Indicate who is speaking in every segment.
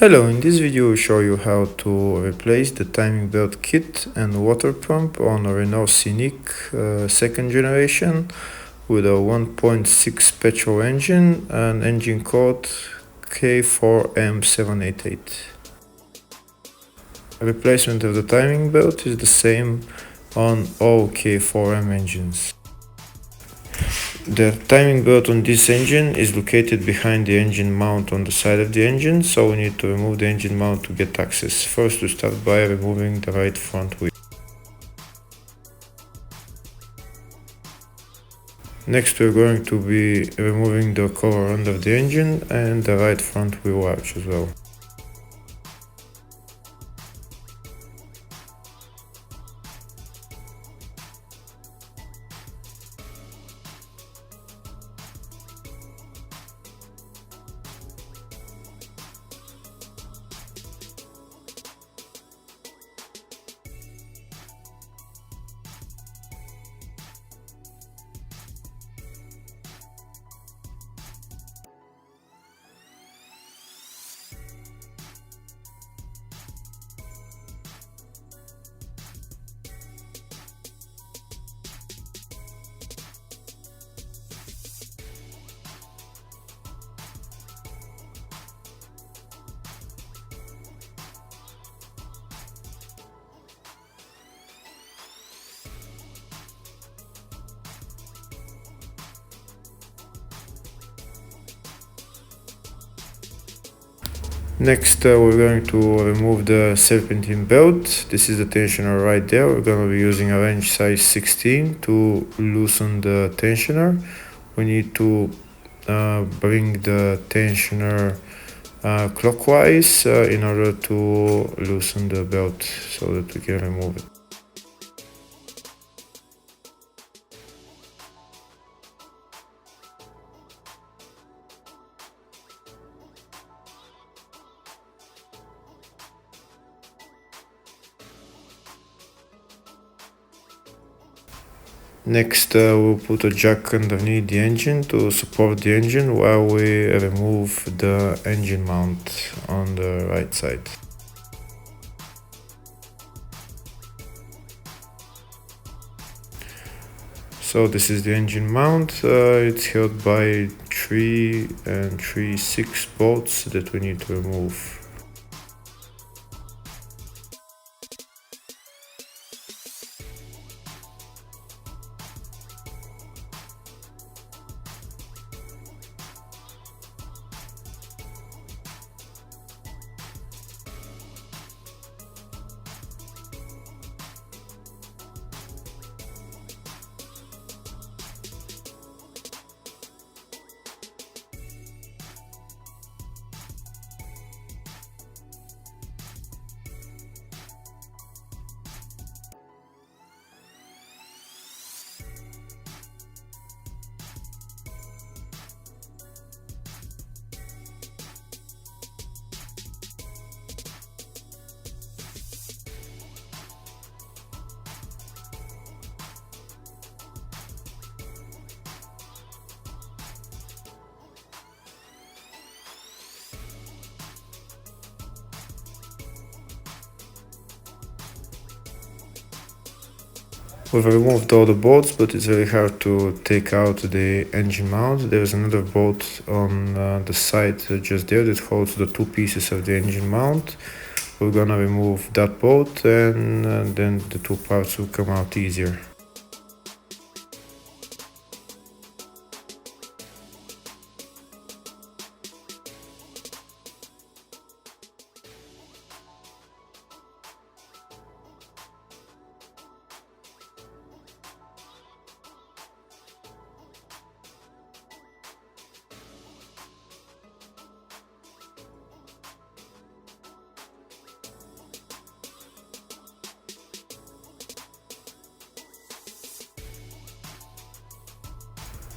Speaker 1: Hello, in this video we'll show you how to replace the timing belt kit and water pump on a Renault Scenic second generation with a 1.6 petrol engine and engine code K4M 788. Replacement of the timing belt is the same on all K4M engines. The timing belt on this engine is located behind the engine mount on the side of the engine, so we need to remove the engine mount to get access. First we start by removing the right front wheel. Next we're going to be removing the cover under the engine and the right front wheel arch as well. Next we're going to remove the Serpentine belt. This is the tensioner right there. We're going to be using a wrench size 16 to loosen the tensioner. We need to bring the tensioner clockwise in order to loosen the belt so that we can remove it. Next we'll put a jack underneath the engine to support the engine while we remove the engine mount on the right side. So this is the engine mount. It's held by 3 and 3/6 bolts that we need to remove. We've removed all the bolts, but it's very hard to take out the engine mount. There's another bolt on the side just there that holds the two pieces of the engine mount. We're gonna remove that bolt and then the two parts will come out easier.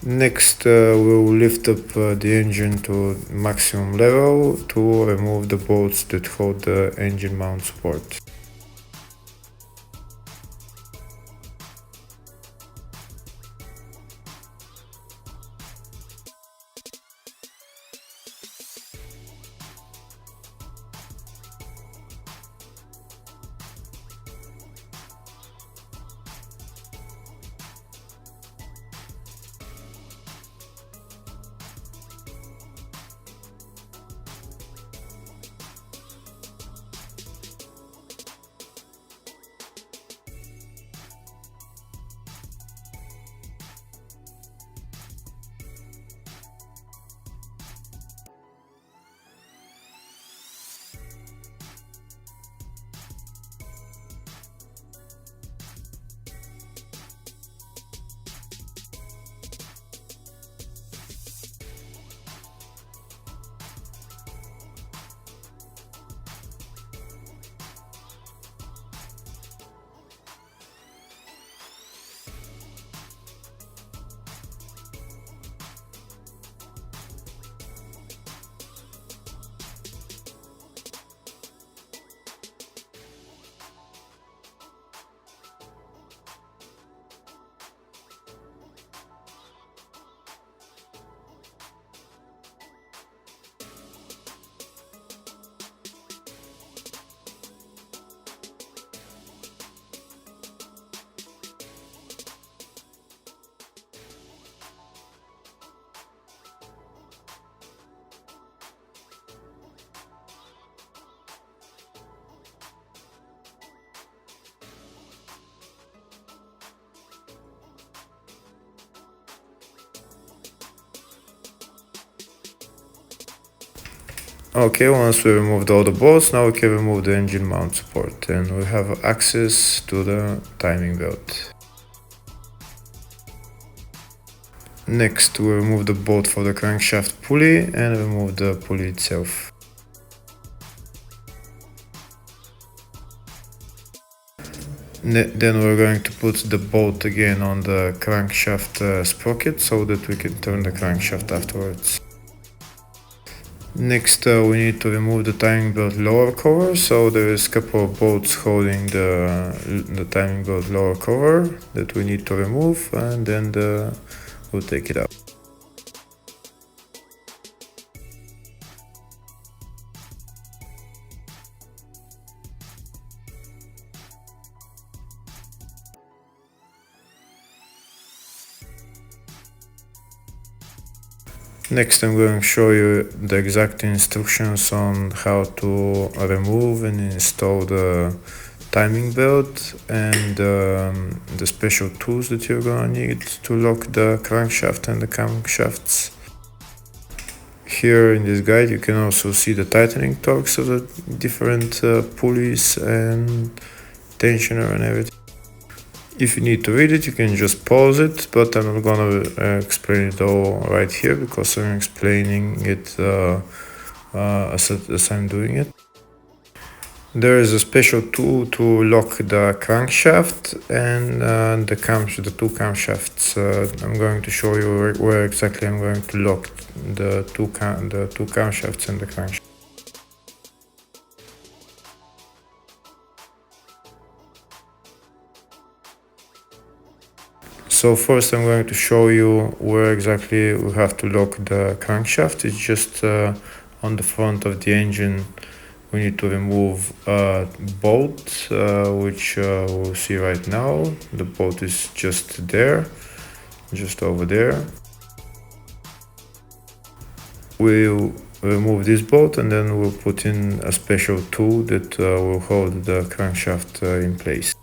Speaker 1: Next we'll lift up the engine to maximum level to remove the bolts that hold the engine mount support. Okay, once we removed all the bolts, now we can remove the engine mount support and we have access to the timing belt. Next, we remove the bolt for the crankshaft pulley and remove the pulley itself. Then we're going to put the bolt again on the crankshaft sprocket so that we can turn the crankshaft afterwards. Next, we need to remove the timing belt lower cover, so there is a couple of bolts holding the timing belt lower cover that we need to remove, and then we'll take it out. Next, I'm going to show you the exact instructions on how to remove and install the timing belt and the special tools that you're going to need to lock the crankshaft and the camshafts. Here in this guide you can also see the tightening torques of the different pulleys and tensioner and everything. If you need to read it, you can just pause it, but I'm not gonna explain it all right here because I'm explaining it as I'm doing it. There is a special tool to lock the crankshaft and the two camshafts. I'm going to show you where exactly I'm going to lock the two camshafts and the crankshaft. So first I'm going to show you where exactly we have to lock the crankshaft. It's just on the front of the engine. We need to remove a bolt, which we'll see right now. The bolt is just there, just over there. We'll remove this bolt and then we'll put in a special tool that will hold the crankshaft in place.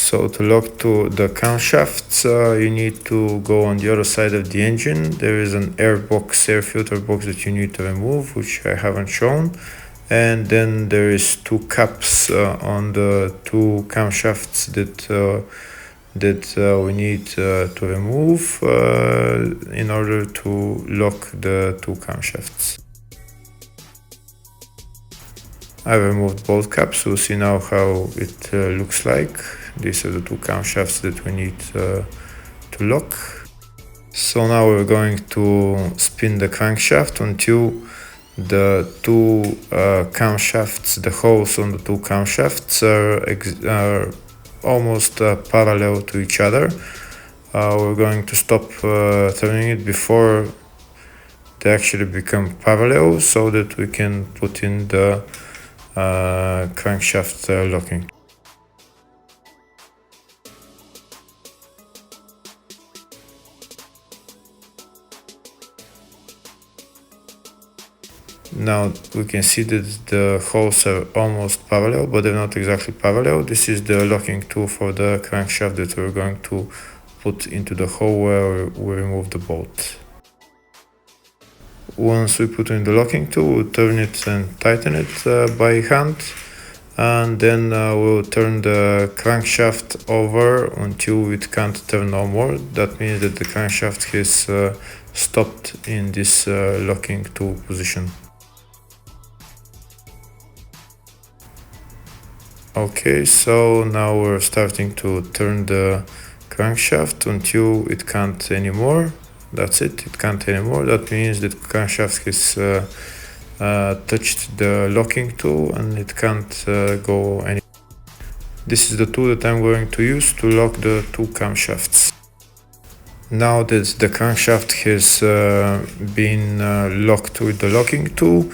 Speaker 1: So to lock to the camshafts, you need to go on the other side of the engine. There is an air filter box that you need to remove, which I haven't shown. And then there is two caps on the two camshafts that we need to remove in order to lock the two camshafts. I removed both caps. We'll see now how it looks like. These are the two camshafts that we need to lock. So now we're going to spin the crankshaft until the two camshafts, the holes on the two camshafts are almost parallel to each other. We're going to stop turning it before they actually become parallel so that we can put in the crankshaft locking. Now we can see that the holes are almost parallel, but they're not exactly parallel. This is the locking tool for the crankshaft that we're going to put into the hole where we remove the bolt. Once we put in the locking tool, we'll turn it and tighten it by hand, and then we'll turn the crankshaft over until it can't turn no more. That means that the crankshaft has stopped in this locking tool position. Okay, so now we're starting to turn the crankshaft until it can't anymore. That's it can't anymore. That means that crankshaft has touched the locking tool and it can't go anymore. This is the tool that I'm going to use to lock the two camshafts. Now that the crankshaft has been locked with the locking tool,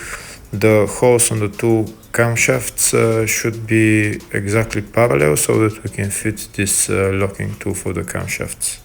Speaker 1: The holes on the two camshafts should be exactly parallel so that we can fit this locking tool for the camshafts.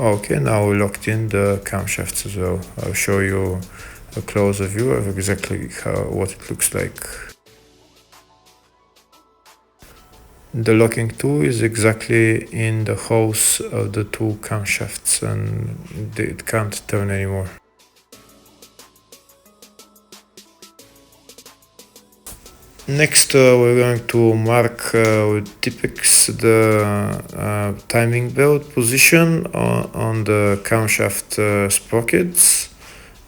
Speaker 1: Okay, now we locked in the camshafts as well. I'll show you a closer view of exactly what it looks like. The locking tool is exactly in the holes of the two camshafts and it can't turn anymore. Next, we're going to mark with Tipex the timing belt position on the camshaft sprockets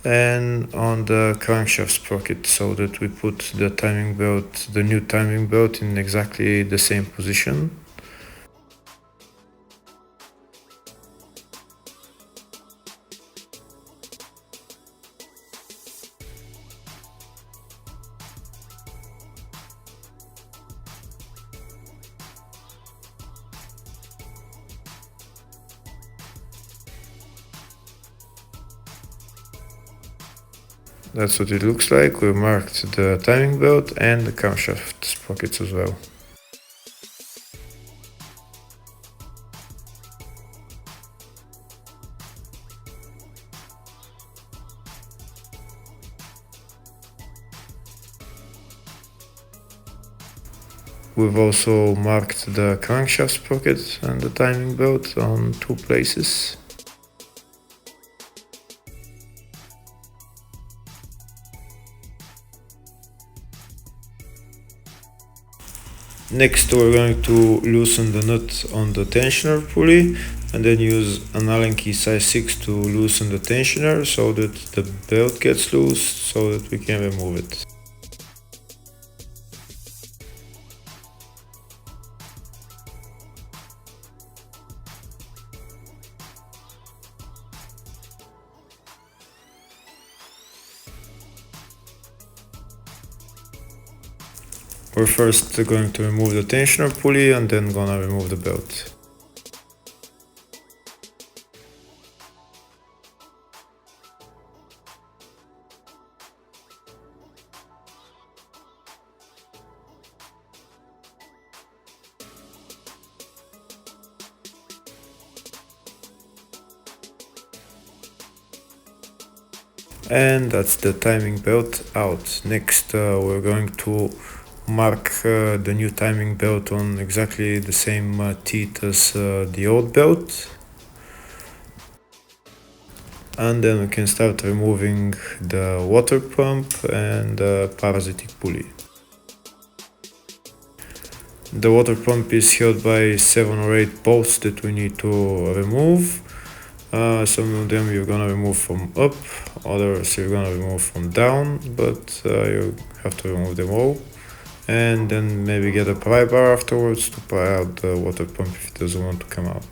Speaker 1: and on the crankshaft sprocket, so that we put the timing belt, the new timing belt, in exactly the same position. That's what it looks like. We marked the timing belt and the camshaft sprockets as well. We've also marked the crankshaft sprocket and the timing belt on two places. Next, we're going to loosen the nut on the tensioner pulley and then use an Allen key size 6 to loosen the tensioner so that the belt gets loose so that we can remove it. We're first going to remove the tensioner pulley and then gonna remove the belt. And that's the timing belt out. Next, we're going to mark the new timing belt on exactly the same teeth as the old belt, and then we can start removing the water pump and the parasitic pulley. The water pump is held by 7 or 8 bolts that we need to remove. Some of them you're gonna remove from up, others you're gonna remove from down, but you have to remove them all. And then maybe get a pry bar afterwards to pry out the water pump if it doesn't want to come out.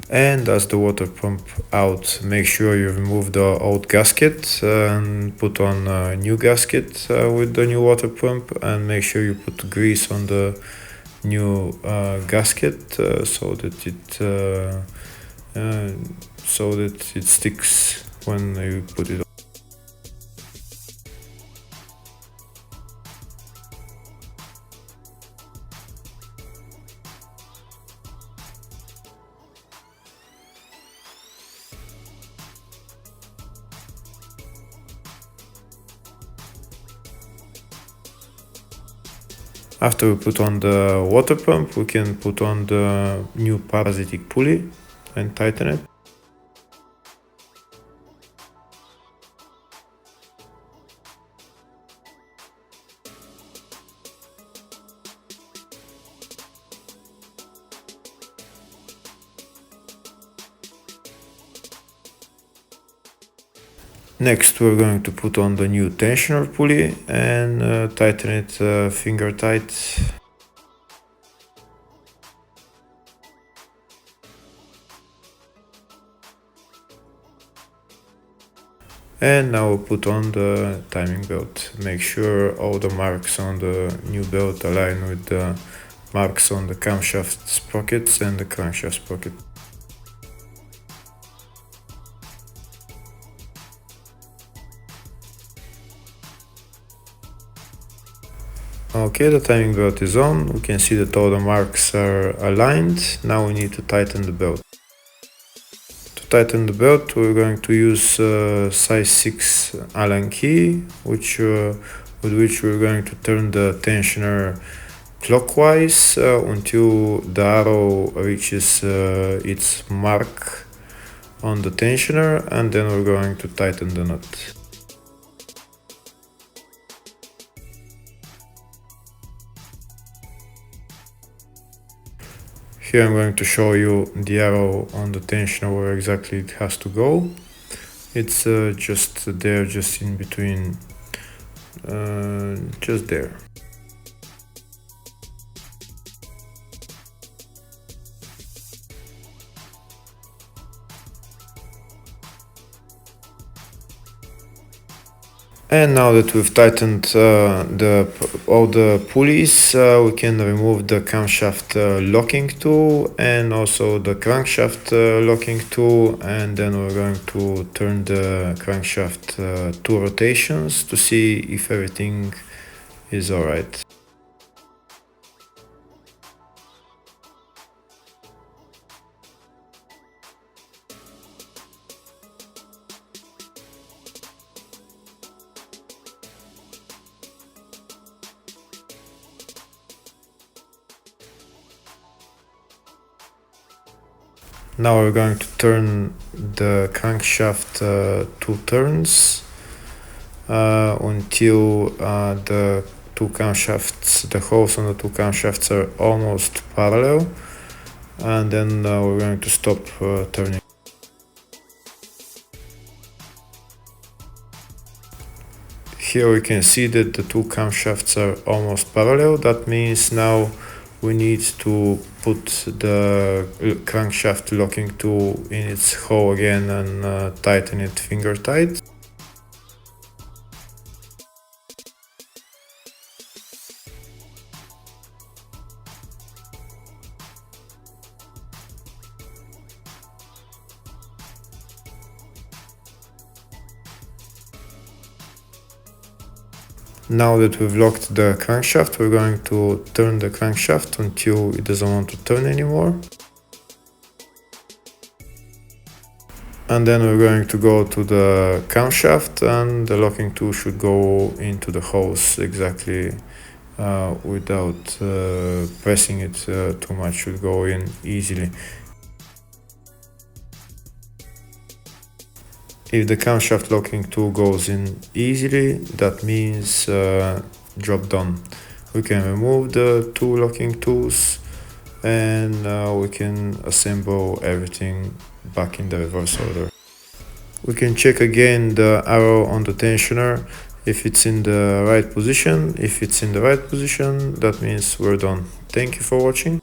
Speaker 1: And as the water pump out, make sure you remove the old gasket and put on a new gasket with the new water pump, and make sure you put grease on the new gasket so that it sticks when you put it on. After we put on the water pump, we can put on the new parasitic pulley and tighten it. Next, we're going to put on the new tensioner pulley and tighten it finger tight. And now we'll put on the timing belt. Make sure all the marks on the new belt align with the marks on the camshaft sprockets and the crankshaft sprocket. Okay, the timing belt is on. We can see that all the marks are aligned. Now we need to tighten the belt. To tighten the belt, we're going to use size 6 Allen key, with which we're going to turn the tensioner clockwise until the arrow reaches its mark on the tensioner, and then we're going to tighten the nut. Here I'm going to show you the arrow on the tensioner where exactly it has to go. It's just there, just in between, just there. And now that we've tightened all the pulleys, we can remove the camshaft locking tool and also the crankshaft locking tool, and then we're going to turn the crankshaft 2 rotations to see if everything is alright. Now we're going to turn the crankshaft 2 turns until the two camshafts, the holes on the two camshafts are almost parallel, and then we're going to stop turning. Here we can see that the two camshafts are almost parallel. That means now we need to put the crankshaft locking tool in its hole again and tighten it finger tight. Now that we've locked the crankshaft, we're going to turn the crankshaft until it doesn't want to turn anymore. And then we're going to go to the camshaft, and the locking tool should go into the holes exactly without pressing it too much, should go in easily. If the camshaft locking tool goes in easily, that means job done. We can remove the two locking tools and we can assemble everything back in the reverse order. We can check again the arrow on the tensioner if it's in the right position. If it's in the right position, that means we're done. Thank you for watching.